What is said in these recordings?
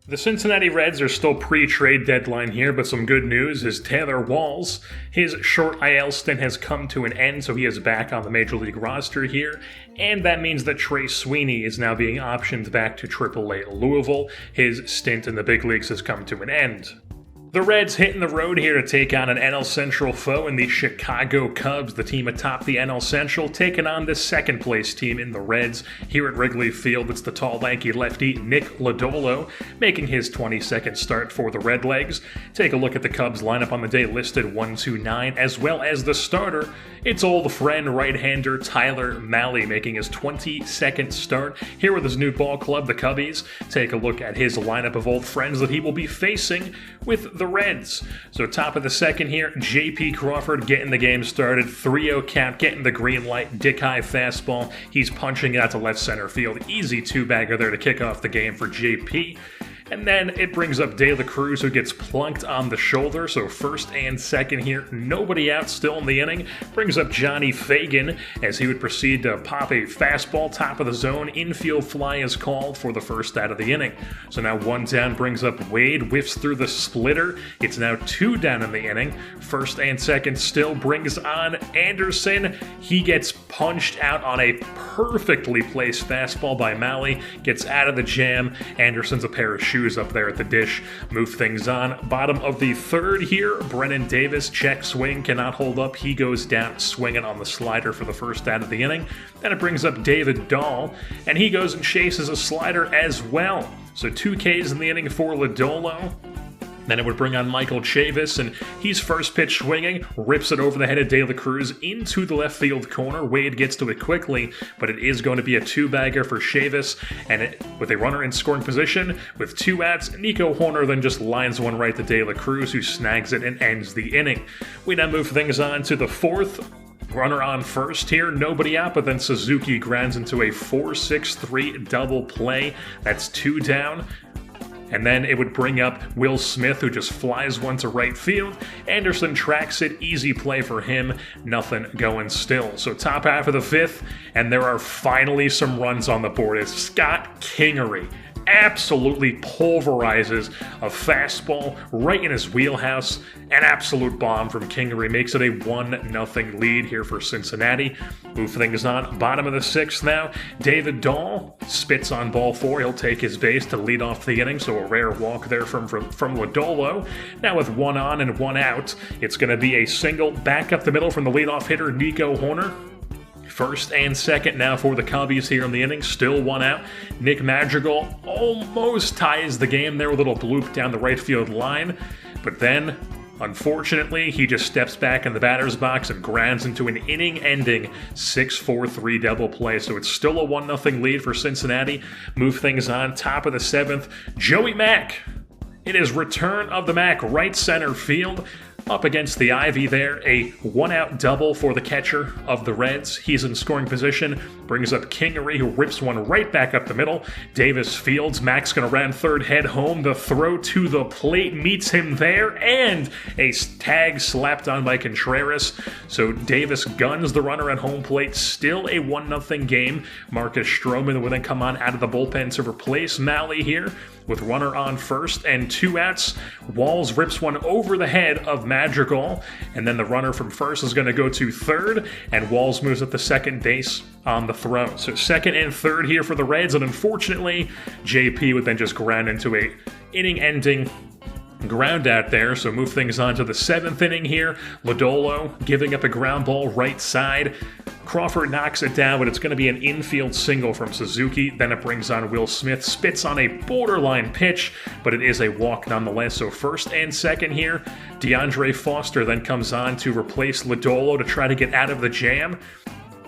The Cincinnati Reds are still pre-trade deadline here, but some good news is Taylor Walls. His short IL stint has come to an end, so he is back on the Major League roster here, and that means that Trey Sweeney is now being optioned back to AAA Louisville. His stint in the big leagues has come to an end. The Reds hitting the road here to take on an NL Central foe in the Chicago Cubs, the team atop the NL Central, taking on the second-place team in the Reds. Here at Wrigley Field, it's the tall, lanky lefty Nick Lodolo making his 22nd start for the Redlegs. Take a look at the Cubs lineup on the day, listed 1-2-9, as well as the starter. It's old friend right-hander Tyler Mahle making his 22nd start here with his new ball club, the Cubbies. Take a look at his lineup of old friends that he will be facing with the Reds. So top of the second here, J.P. Crawford getting the game started. 3-0 count, getting the green light. Dick high fastball. He's punching it out to left center field. Easy two-bagger there to kick off the game for J.P. And then it brings up De La Cruz, who gets plunked on the shoulder. So first and second here, nobody out still in the inning. Brings up Johnny Fagan as he would proceed to pop a fastball top of the zone. Infield fly is called for the first out of the inning. So now one down brings up Wade, whiffs through the splitter. It's now two down in the inning. First and second still brings on Anderson. He gets punched out on a perfectly placed fastball by Mahle. Gets out of the jam. Anderson's a pair of shoes up there at the dish. Move things on. Bottom of the third here, Brennan Davis, check swing, cannot hold up. He goes down swinging on the slider for the first out of the inning. Then it brings up David Dahl, and he goes and chases a slider as well. So 2 Ks in the inning for Lodolo. Then it would bring on Michael Chavis, and he's first pitch swinging, rips it over the head of De La Cruz into the left field corner. Wade gets to it quickly, but it is going to be a two-bagger for Chavis, and with a runner in scoring position, with 2 outs, Nico Horner then just lines one right to De La Cruz, who snags it and ends the inning. We now move things on to the fourth. Runner on first here, nobody out, but then Suzuki grounds into a 4-6-3 double play. That's 2 down. And then it would bring up Will Smith, who just flies one to right field. Anderson tracks it, easy play for him, nothing going still. So top half of the fifth, and there are finally some runs on the board as Scott Kingery absolutely pulverizes a fastball right in his wheelhouse. An absolute bomb from Kingery makes it a 1-0 lead here for Cincinnati. Move things on. Bottom of the sixth now. David Dahl spits on ball 4. He'll take his base to lead off the inning, so a rare walk there from Lodolo. Now with 1 on and 1 out, it's going to be a single back up the middle from the leadoff hitter, Nico Horner. First and second now for the Cubbies here in the inning. Still 1 out. Nick Madrigal almost ties the game there with a little bloop down the right field line. But then, unfortunately, he just steps back in the batter's box and grounds into an inning-ending 6-4-3 double play. So it's still a 1-0 lead for Cincinnati. Move things on. Top of the seventh, Joey Mack. It is return of the Mack, right center field. Up against the ivy there, a 1-out double for the catcher of the Reds. He's in scoring position, brings up Kingery, who rips one right back up the middle. Davis fields, Mack's going to round third, head home. The throw to the plate meets him there, and a tag slapped on by Contreras. So Davis guns the runner at home plate. Still a 1-0 game. Marcus Stroman will then come on out of the bullpen to replace Mahle here. With runner on first and 2 outs, Walls rips one over the head of Madrigal, and then the runner from first is going to go to third, and Walls moves up to second base on the throw. So second and third here for the Reds, and unfortunately, JP would then just ground into a inning-ending ground out there. So move things on to the 7th inning here. Lodolo giving up a ground ball right side. Crawford knocks it down, but it's going to be an infield single from Suzuki. Then it brings on Will Smith, spits on a borderline pitch, but it is a walk nonetheless. So first and second here. DeAndre Foster then comes on to replace Lodolo to try to get out of the jam.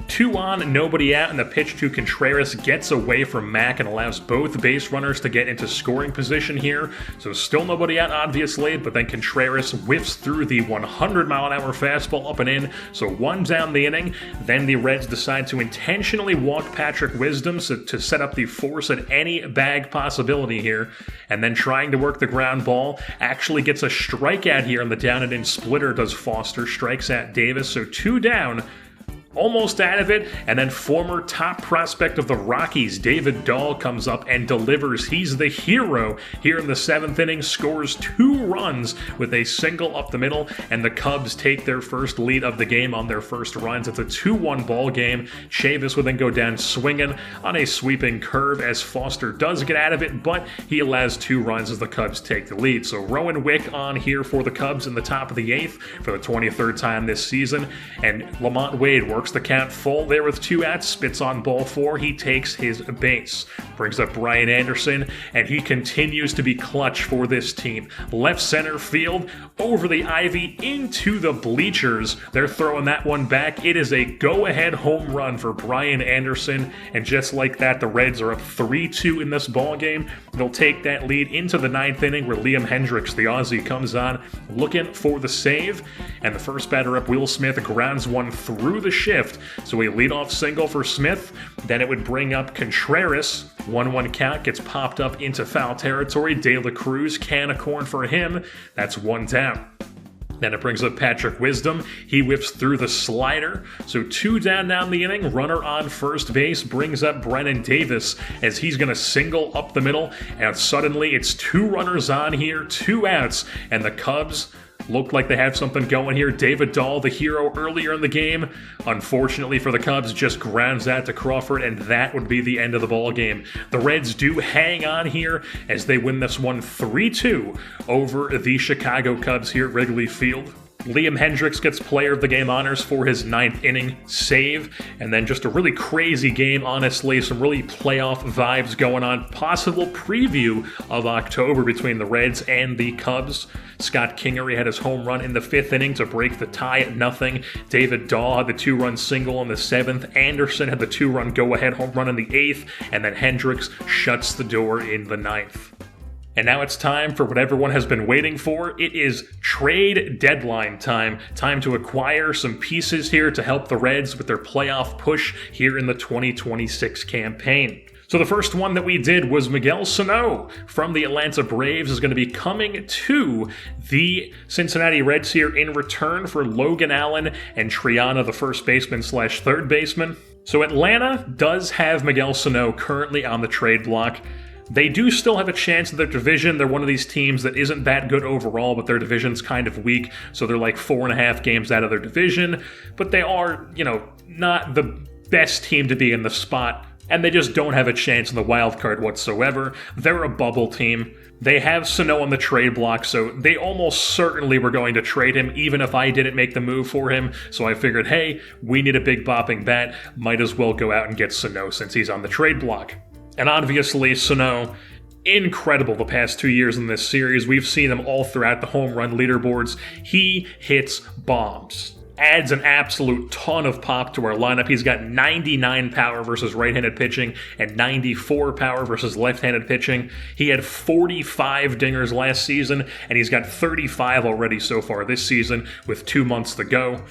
2 on, nobody out, and the pitch to Contreras gets away from Mack and allows both base runners to get into scoring position here. So still nobody out, obviously, but then Contreras whiffs through the 100-mile-an-hour fastball up and in. So 1 down the inning. Then the Reds decide to intentionally walk Patrick Wisdom to set up the force at any bag possibility here. And then trying to work the ground ball. Actually gets a strikeout here on the down and in splitter, does Foster. Strikes at Davis, so 2 down. almost out of it, and then former top prospect of the Rockies, David Dahl, comes up and delivers. He's the hero here in the 7th inning, scores 2 runs with a single up the middle, and the Cubs take their first lead of the game on their first runs. It's a 2-1 ball game. Chavis would then go down swinging on a sweeping curve as Foster does get out of it, but he allows 2 runs as the Cubs take the lead. So Rowan Wick on here for the Cubs in the top of the 8th for the 23rd time this season, and Lamont Wade works the count full there with 2 outs, spits on ball 4, he takes his base. Brings up Brian Anderson, and he continues to be clutch for this team. Left center field, over the ivy, into the bleachers. They're throwing that one back. It is a go-ahead home run for Brian Anderson, and just like that, the Reds are up 3-2 in this ball game. They'll take that lead into the 9th inning where Liam Hendricks, the Aussie, comes on looking for the save, and the first batter up, Will Smith, grounds one through the shift, so a leadoff single for Smith. Then it would bring up Contreras. 1-1 count, gets popped up into foul territory. De La Cruz, can of corn for him. That's 1 down. Then it brings up Patrick Wisdom. He whips through the slider. So 2 down the inning. Runner on first base brings up Brennan Davis as he's going to single up the middle. And suddenly it's 2 runners on here, 2 outs. And the Cubs look like they have something going here. David Dahl, the hero earlier in the game, unfortunately for the Cubs, just grounds out to Crawford, and that would be the end of the ball game. The Reds do hang on here as they win this one 3-2 over the Chicago Cubs here at Wrigley Field. Liam Hendricks gets player of the game honors for his 9th inning save, and then just a really crazy game, honestly. Some really playoff vibes going on. Possible preview of October between the Reds and the Cubs. Scott Kingery had his home run in the 5th inning to break the tie at 0. David Dahl had the 2-run single in the 7th. Anderson had the 2-run go-ahead home run in the 8th, and then Hendricks shuts the door in the 9th. And now it's time for what everyone has been waiting for. It is trade deadline time. Time to acquire some pieces here to help the Reds with their playoff push here in the 2026 campaign. So the first one that we did was Miguel Sano from the Atlanta Braves is going to be coming to the Cincinnati Reds here in return for Logan Allen and Triana, the first baseman / third baseman. So Atlanta does have Miguel Sano currently on the trade block. They do still have a chance in their division. They're one of these teams that isn't that good overall, but their division's kind of weak, so they're like 4.5 games out of their division. But they are, not the best team to be in the spot, and they just don't have a chance in the wild card whatsoever. They're a bubble team. They have Sano on the trade block, so they almost certainly were going to trade him, even if I didn't make the move for him. So I figured, hey, we need a big bopping bat. Might as well go out and get Sano since he's on the trade block. And obviously, Sano, incredible the past 2 years in this series. We've seen him all throughout the home run leaderboards. He hits bombs. Adds an absolute ton of pop to our lineup. He's got 99 power versus right-handed pitching and 94 power versus left-handed pitching. He had 45 dingers last season, and he's got 35 already so far this season with 2 months to go.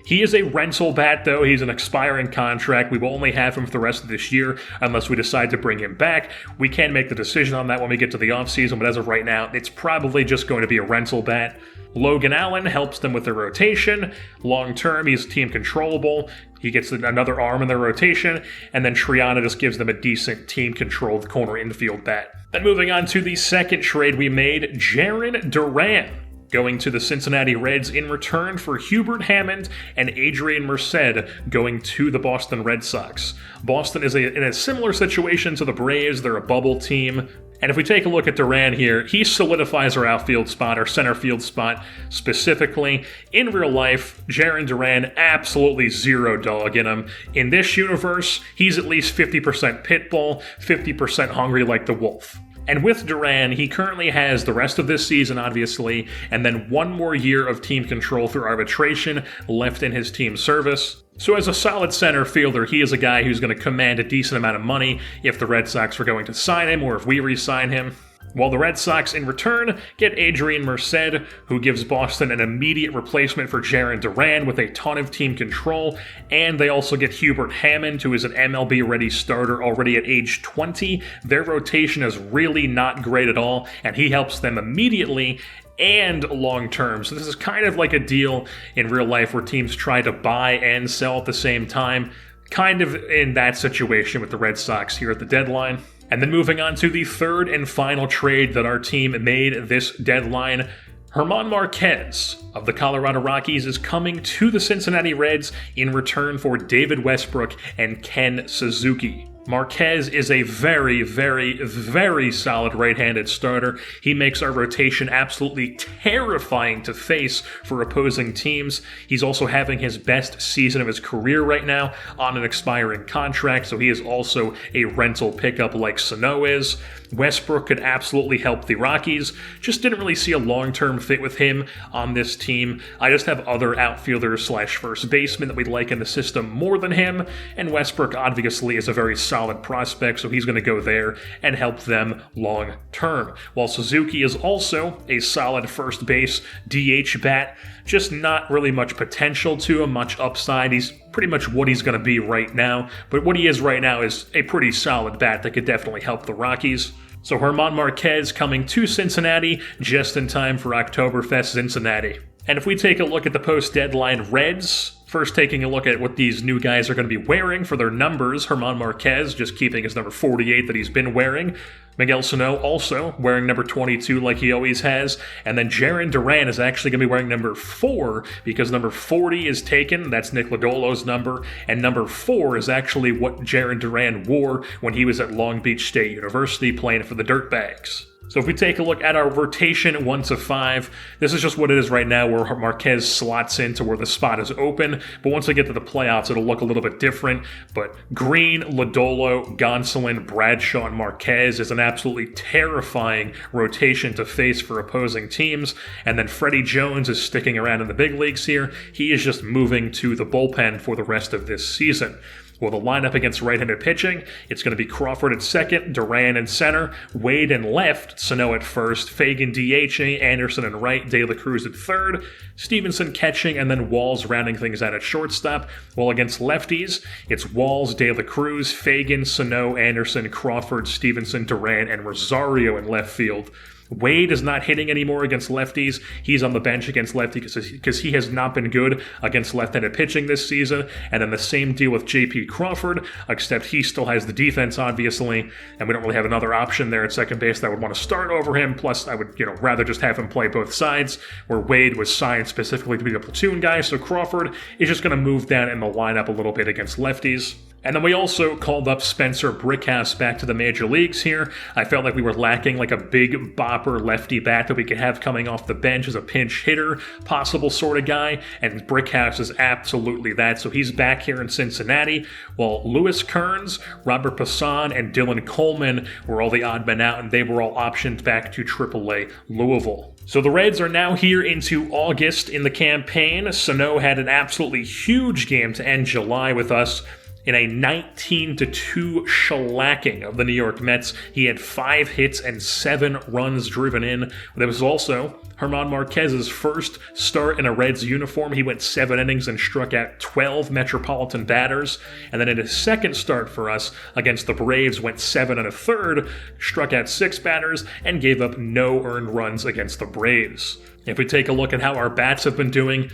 He is a rental bat, though. He's an expiring contract. We will only have him for the rest of this year unless we decide to bring him back. We can make the decision on that when we get to the offseason, but as of right now, it's probably just going to be a rental bat. Logan Allen helps them with their rotation. Long term, he's team controllable. He gets another arm in their rotation, and then Triana just gives them a decent team-controlled corner infield bat. Then moving on to the second trade we made, Jarren Duran going to the Cincinnati Reds in return for Hubert Hammond and Adrian Merced going to the Boston Red Sox. Boston is in a similar situation to the Braves. They're a bubble team. And if we take a look at Duran here, he solidifies our outfield spot, our center field spot specifically. In real life, Jarren Duran, absolutely zero dog in him. In this universe, he's at least 50% pit bull, 50% hungry like the wolf. And with Duran, he currently has the rest of this season, obviously, and then 1 more year of team control through arbitration left in his team service. So as a solid center fielder, he is a guy who's going to command a decent amount of money if the Red Sox were going to sign him or if we re-sign him. While the Red Sox, in return, get Adrian Merced, who gives Boston an immediate replacement for Jarren Duran with a ton of team control, and they also get Hubert Hammond, who is an MLB-ready starter already at age 20. Their rotation is really not great at all, and he helps them immediately. and long-term. So this is kind of like a deal in real life where teams try to buy and sell at the same time. Kind of in that situation with the Red Sox here at the deadline. And then moving on to the third and final trade that our team made this deadline, German Marquez of the Colorado Rockies is coming to the Cincinnati Reds in return for David Westbrook and Ken Suzuki. Marquez is a very, very, very solid right-handed starter. He makes our rotation absolutely terrifying to face for opposing teams. He's also having his best season of his career right now on an expiring contract, so he is also a rental pickup like Sano is. Westbrook could absolutely help the Rockies. Just didn't really see a long-term fit with him on this team. I just have other outfielders / first basemen that we like in the system more than him, and Westbrook obviously is a very solid prospect, so he's going to go there and help them long-term. While Suzuki is also a solid first base DH bat, just not really much potential to him, much upside. He's pretty much what he's going to be right now, but what he is right now is a pretty solid bat that could definitely help the Rockies. So German Marquez coming to Cincinnati just in time for Oktoberfest Cincinnati. And if we take a look at the post-deadline Reds, first taking a look at what these new guys are going to be wearing for their numbers, German Marquez just keeping his number 48 that he's been wearing. Miguel Sano also wearing number 22 like he always has. And then Jarren Duran is actually going to be wearing number 4 because number 40 is taken. That's Nick Lodolo's number. And number 4 is actually what Jarren Duran wore when he was at Long Beach State University playing for the Dirtbags. So if we take a look at our rotation 1 to 5, this is just what it is right now where Marquez slots into where the spot is open. But once we get to the playoffs, it'll look a little bit different. But Green, Lodolo, Gonsolin, Bradshaw, and Marquez is an absolutely terrifying rotation to face for opposing teams. And then Freddie Jones is sticking around in the big leagues here. He is just moving to the bullpen for the rest of this season. Well, the lineup against right-handed pitching, it's going to be Crawford at second, Duran in center, Wade in left, Sano at first, Fagan DHing, Anderson in right, De La Cruz at third, Stevenson catching, and then Walls rounding things out at shortstop. While against lefties, it's Walls, De La Cruz, Fagan, Sano, Anderson, Crawford, Stevenson, Duran, and Rosario in left field. Wade is not hitting anymore against lefties. He's on the bench against lefties because he has not been good against left-handed pitching this season. And then the same deal with J.P. Crawford, except he still has the defense, obviously, and we don't really have another option there at second base that I would want to start over him. Plus, I would, rather just have him play both sides, where Wade was signed specifically to be a platoon guy. So Crawford is just going to move down in the lineup a little bit against lefties. And then we also called up Spencer Brickhouse back to the major leagues here. I felt like we were lacking like a big bopper lefty bat that we could have coming off the bench as a pinch hitter, possible sort of guy, and Brickhouse is absolutely that. So he's back here in Cincinnati, while Lewis Kearns, Robert Passan, and Dylan Coleman were all the odd men out, and they were all optioned back to AAA Louisville. So the Reds are now here into August in the campaign. Sano had an absolutely huge game to end July with us. In a 19-2 shellacking of the New York Mets, he had 5 hits and 7 runs driven in. There was also German Marquez's first start in a Reds uniform. He went 7 innings and struck out 12 Metropolitan batters. And then in his second start for us against the Braves, went 7 1/3, struck out 6 batters, and gave up no earned runs against the Braves. If we take a look at how our bats have been doing,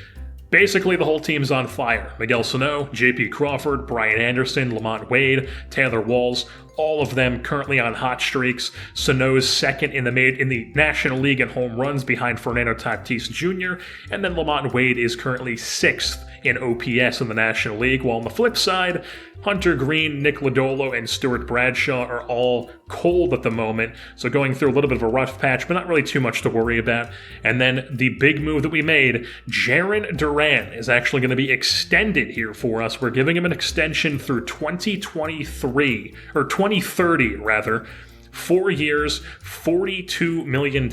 basically, the whole team's on fire. Miguel Sano, J.P. Crawford, Brian Anderson, Lamont Wade, Taylor Walls, all of them currently on hot streaks. Sano's second in the National League in home runs behind Fernando Tatis Jr., and then Lamont Wade is currently 6th in OPS in the National League, while on the flip side, Hunter Green, Nick Lodolo, and Stuart Bradshaw are all cold at the moment, so going through a little bit of a rough patch, but not really too much to worry about. And then the big move that we made, Jarren Duran is actually going to be extended here for us. We're giving him an extension through 2023, or 2030 rather, 4 years, $42 million.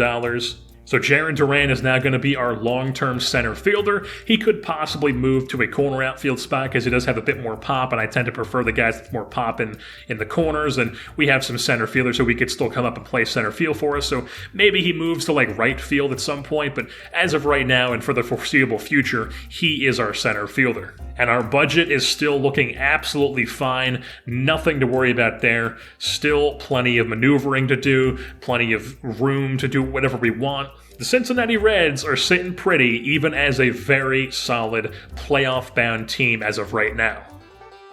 So Jarren Duran is now going to be our long-term center fielder. He could possibly move to a corner outfield spot because he does have a bit more pop, and I tend to prefer the guys with more pop in the corners, and we have some center fielders who we could still come up and play center field for us. So maybe he moves to like right field at some point, but as of right now and for the foreseeable future, he is our center fielder. And our budget is still looking absolutely fine. Nothing to worry about there. Still plenty of maneuvering to do, plenty of room to do whatever we want. the Cincinnati Reds are sitting pretty even as a very solid playoff-bound team as of right now.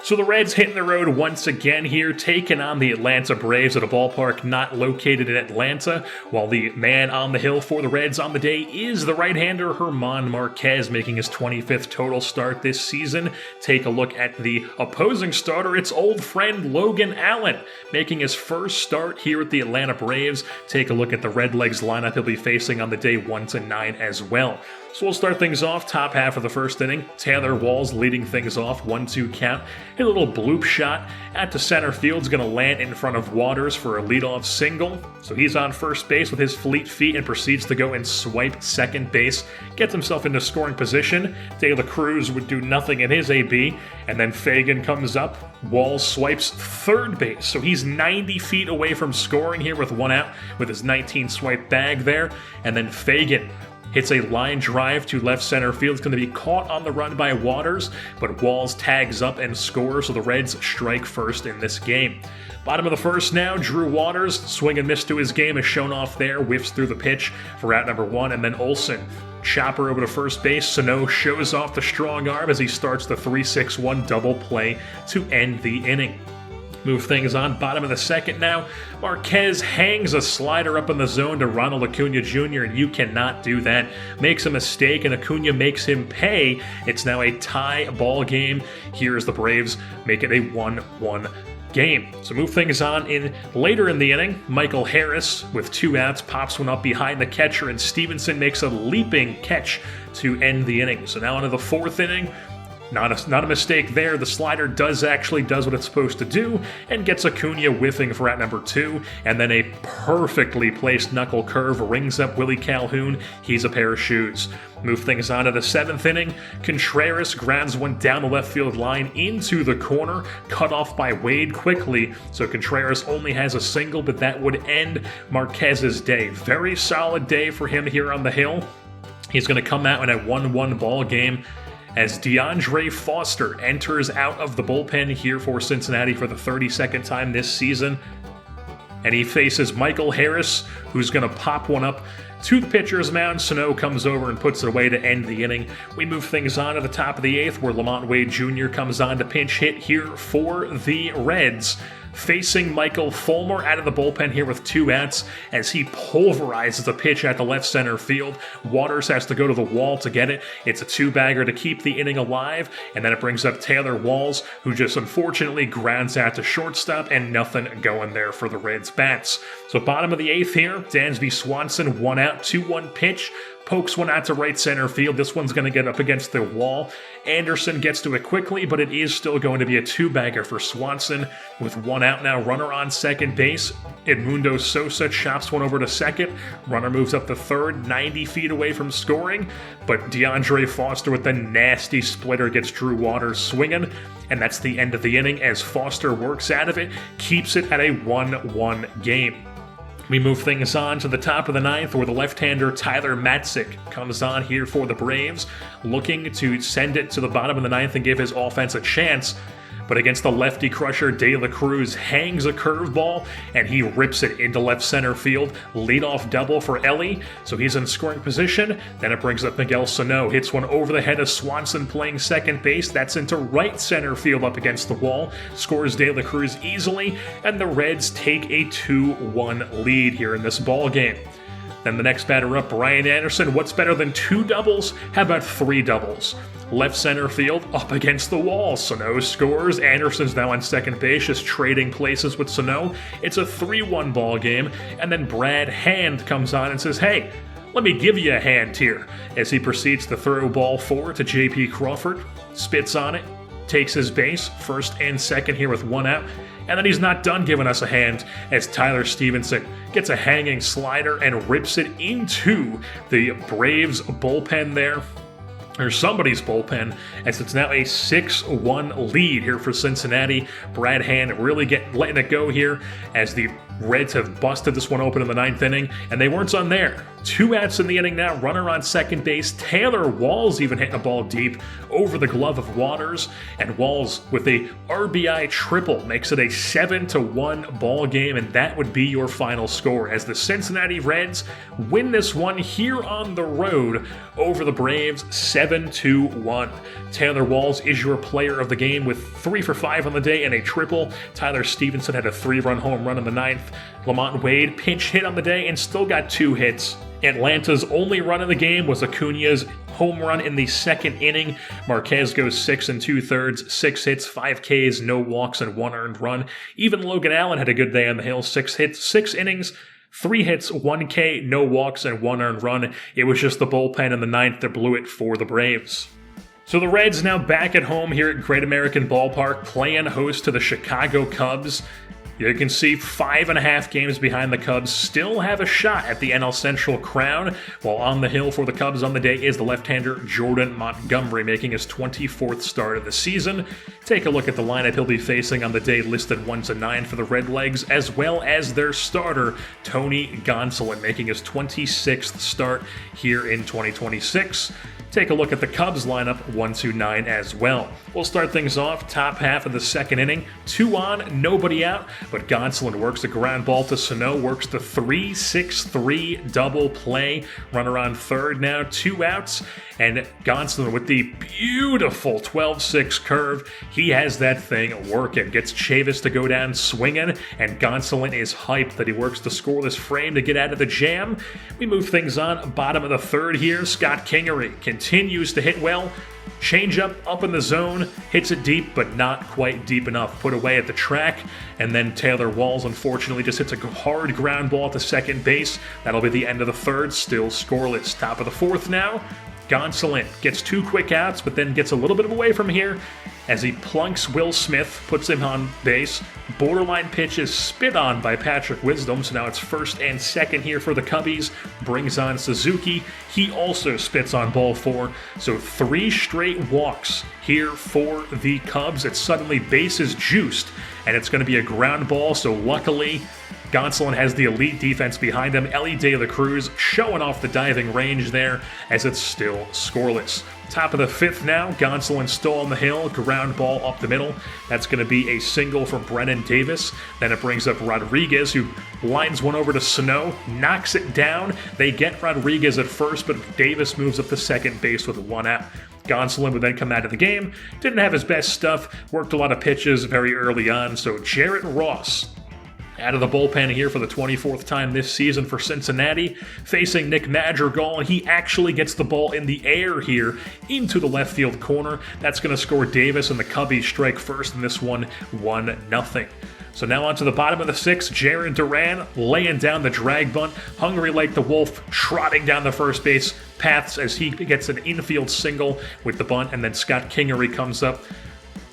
So the Reds hitting the road once again here, taking on the Atlanta Braves at a ballpark not located in Atlanta, while the man on the hill for the Reds on the day is the right-hander German Marquez, making his 25th total start this season. Take a look at the opposing starter. It's old friend Logan Allen, making his first start here at the Atlanta Braves. Take a look at the Redlegs lineup he'll be facing on the day 1-9 as well. So we'll start things off, top half of the first inning. Taylor Walls leading things off, 1-2 count. Hit a little bloop shot at the center field. Is going to land in front of Waters for a leadoff single. So he's on first base with his fleet feet and proceeds to go and swipe second base. Gets himself into scoring position. De La Cruz would do nothing in his AB. And then Fagan comes up. Walls swipes third base. So he's 90 feet away from scoring here with one out with his 19 swipe bag there. And then Fagan hits a line drive to left center field. It's going to be caught on the run by Waters, but Walls tags up and scores, so the Reds strike first in this game. Bottom of the first now, Drew Waters, swing and miss to his game is shown off there, whiffs through the pitch for out number one, and then Olsen. Chopper over to first base. Sano shows off the strong arm as he starts the 3-6-1 double play to end the inning. Move things on, bottom of the second now. Marquez hangs a slider up in the zone to Ronald Acuna Jr., and you cannot do that. Makes a mistake, and Acuna makes him pay. It's now a tie ball game. Here as the Braves make it a 1-1 game. So move things on in later in the inning. Michael Harris with 2 outs pops one up behind the catcher, and Stevenson makes a leaping catch to end the inning. So now into the fourth inning. Not a mistake there. The slider does what it's supposed to do and gets Acuna whiffing for out number 2. And then a perfectly placed knuckle curve rings up Willie Calhoun. He's a pair of shoes. Move things on to the 7th inning. Contreras grounds one down the left field line into the corner, cut off by Wade quickly. So Contreras only has a single, but that would end Marquez's day. Very solid day for him here on the hill. He's going to come out in a 1-1 ball game, as DeAndre Foster enters out of the bullpen here for Cincinnati for the 32nd time this season. And he faces Michael Harris, who's going to pop one up to the pitcher's mound. Sano comes over and puts it away to end the inning. We move things on to the top of the 8th, where Lamont Wade Jr. comes on to pinch hit here for the Reds, facing Michael Fulmer out of the bullpen here with 2 outs as he pulverizes a pitch at the left center field. Waters has to go to the wall to get it. It's a 2-bagger to keep the inning alive, and then it brings up Taylor Walls, who just unfortunately grounds out to shortstop, and nothing going there for the Reds bats. So bottom of the 8th here, Dansby Swanson, 1 out, 2-1 pitch. Pokes one out to right center field. This one's going to get up against the wall. Anderson gets to it quickly, but it is still going to be a 2-bagger for Swanson. With 1 out now, runner on second base. Edmundo Sosa chops one over to second. Runner moves up to third, 90 feet away from scoring. But DeAndre Foster with the nasty splitter gets Drew Waters swinging. And that's the end of the inning as Foster works out of it, keeps it at a 1-1 game. We move things on to the top of the 9th, where the left-hander Tyler Matzik comes on here for the Braves, looking to send it to the bottom of the 9th and give his offense a chance. But against the lefty crusher, De La Cruz hangs a curveball, and he rips it into left center field. Leadoff double for Ellie, so he's in scoring position. Then it brings up Miguel Sano, hits one over the head of Swanson playing second base. That's into right center field up against the wall. Scores De La Cruz easily, and the Reds take a 2-1 lead here in this ball game. Then the next batter up, Brian Anderson. What's better than 2 doubles? How about 3 doubles? Left center field, up against the wall. Sano scores. Anderson's now on second base, just trading places with Sano. It's a 3-1 ball game, and then Brad Hand comes on and says, "Hey, let me give you a hand here," as he proceeds to throw ball 4 to J.P. Crawford. Spits on it, takes his base, first and second here with 1 out. And then he's not done giving us a hand as Tyler Stevenson gets a hanging slider and rips it into the Braves bullpen there, or somebody's bullpen, as it's now a 6-1 lead here for Cincinnati. Brad Hand really letting it go here as the Reds have busted this one open in the 9th inning, and they weren't done there. 2 outs in the inning now, runner on second base. Taylor Walls even hitting a ball deep over the glove of Waters, and Walls with a RBI triple makes it a 7-1 ball game, and that would be your final score as the Cincinnati Reds win this one here on the road over the Braves 7-1. Taylor Walls is your player of the game with 3 for 5 on the day and a triple. Tyler Stevenson had a 3-run home run in the 9th. Lamont Wade pinch hit on the day and still got 2 hits. Atlanta's only run in the game was Acuna's home run in the 2nd inning. Marquez goes 6 2/3, 6 hits, 5 Ks, no walks, and 1 earned run. Even Logan Allen had a good day on the hill, 6 hits, 6 innings, 3 hits, 1 K, no walks, and 1 earned run. It was just the bullpen in the 9th that blew it for the Braves. So the Reds now back at home here at Great American Ballpark, playing host to the Chicago Cubs. You can see 5.5 games behind the Cubs still have a shot at the NL Central crown, while on the hill for the Cubs on the day is the left-hander Jordan Montgomery, making his 24th start of the season. Take a look at the lineup he'll be facing on the day, listed 1-9 for the Redlegs, as well as their starter, Tony Gonsolin, making his 26th start here in 2026. Take a look at the Cubs lineup, 1-9 as well. We'll start things off, top half of the 2nd inning. 2 on, nobody out, but Gonsolin works the ground ball to Sano, works the 3-6-3 double play. Runner on third now, 2 outs, and Gonsolin with the beautiful 12-6 curve. He has that thing working. Gets Chavis to go down swinging, and Gonsolin is hyped that he works the scoreless frame to get out of the jam. We move things on, bottom of the 3rd here. Scott Kingery continues to hit well. Changeup up in the zone, hits it deep, but not quite deep enough. Put away at the track, and then Taylor Walls unfortunately just hits a hard ground ball to second base. That'll be the end of the 3rd, still scoreless. Top of the 4th now. Gonsolin gets 2 quick outs, but then gets a little bit away from here as he plunks Will Smith, puts him on base. Borderline pitch is spit on by Patrick Wisdom, so now it's 1st and 2nd here for the Cubbies. Brings on Suzuki. He also spits on ball 4, so 3 straight walks here for the Cubs. It's suddenly bases juiced, and it's going to be a ground ball, so luckily Gonsolin has the elite defense behind him. Ellie De La Cruz showing off the diving range there as it's still scoreless. Top of the 5th now, Gonsolin still on the hill, ground ball up the middle. That's going to be a single from Brennan Davis. Then it brings up Rodriguez, who lines one over to Sano, knocks it down. They get Rodriguez at first, but Davis moves up to second base with 1 out. Gonsolin would then come out of the game. Didn't have his best stuff, worked a lot of pitches very early on, so Jarrett Ross out of the bullpen here for the 24th time this season for Cincinnati, facing Nick Madrigal, and he actually gets the ball in the air here into the left field corner. That's going to score Davis, and the Cubbies strike first in this one, 1-0. So now on to the bottom of the 6th, Jaron Duran laying down the drag bunt. Hungry like the Wolf, trotting down the first base paths as he gets an infield single with the bunt, and then Scott Kingery comes up,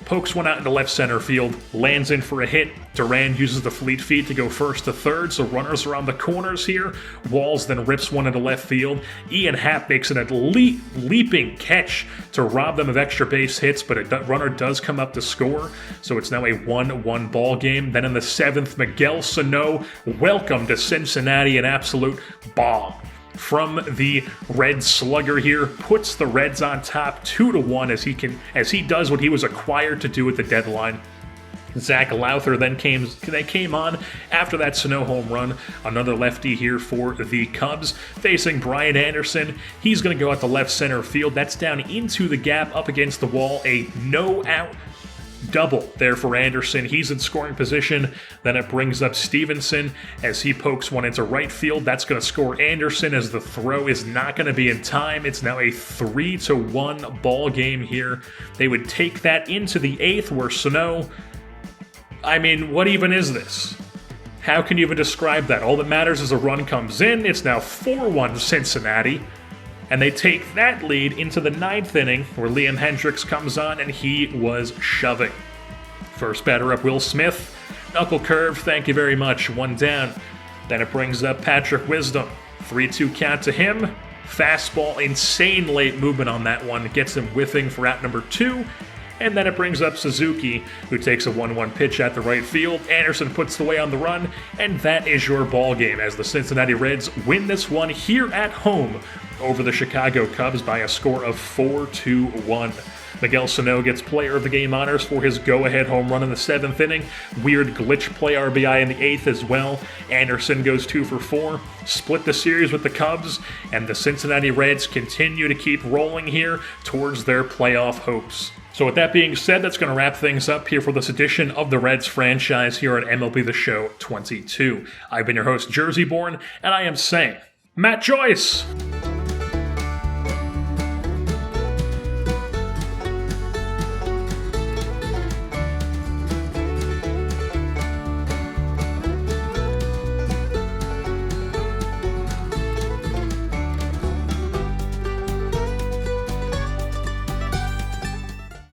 pokes one out into left center field, lands in for a hit. Duran uses the fleet feet to go 1st to 3rd, so runners are on the corners here. Walls then rips one into left field. Ian Happ makes an leaping catch to rob them of extra base hits, but a runner does come up to score, so it's now a 1-1 ball game. Then in the 7th, Miguel Sano, welcome to Cincinnati, an absolute bomb from the Red Slugger here, puts the Reds on top 2-1 as he does what he was acquired to do at the deadline. Zach Lowther then came on after that Sano home run. Another lefty here for the Cubs, facing Brian Anderson. He's going to go out to left center field. That's down into the gap up against the wall. A no-out double there for Anderson. He's in scoring position. Then it brings up Stevenson as he pokes one into right field. That's going to score Anderson as the throw is not going to be in time. It's now a 3-1 ball game here. They would take that into the 8th where Sano, I mean, what even is this? How can you even describe that? All that matters is a run comes in. It's now 4-1 Cincinnati. And they take that lead into the 9th inning where Liam Hendricks comes on and he was shoving. First batter up, Will Smith. Knuckle curve, thank you very much, 1 down. Then it brings up Patrick Wisdom. 3-2 count to him. Fastball, insane late movement on that one. Gets him whiffing for out number 2. and then it brings up Suzuki, who takes a 1-1 pitch at the right field. Anderson puts the way on the run, and that is your ball game as the Cincinnati Reds win this one here at home over the Chicago Cubs by a score of 4-1. Miguel Sano gets player of the game honors for his go-ahead home run in the 7th inning. Weird glitch play RBI in the 8th as well. Anderson goes 2 for 4, split the series with the Cubs, and the Cincinnati Reds continue to keep rolling here towards their playoff hopes. So with that being said, that's going to wrap things up here for this edition of the Reds franchise here at MLB The Show 22. I've been your host, Jersey Born, and I am saying, Matt Joyce!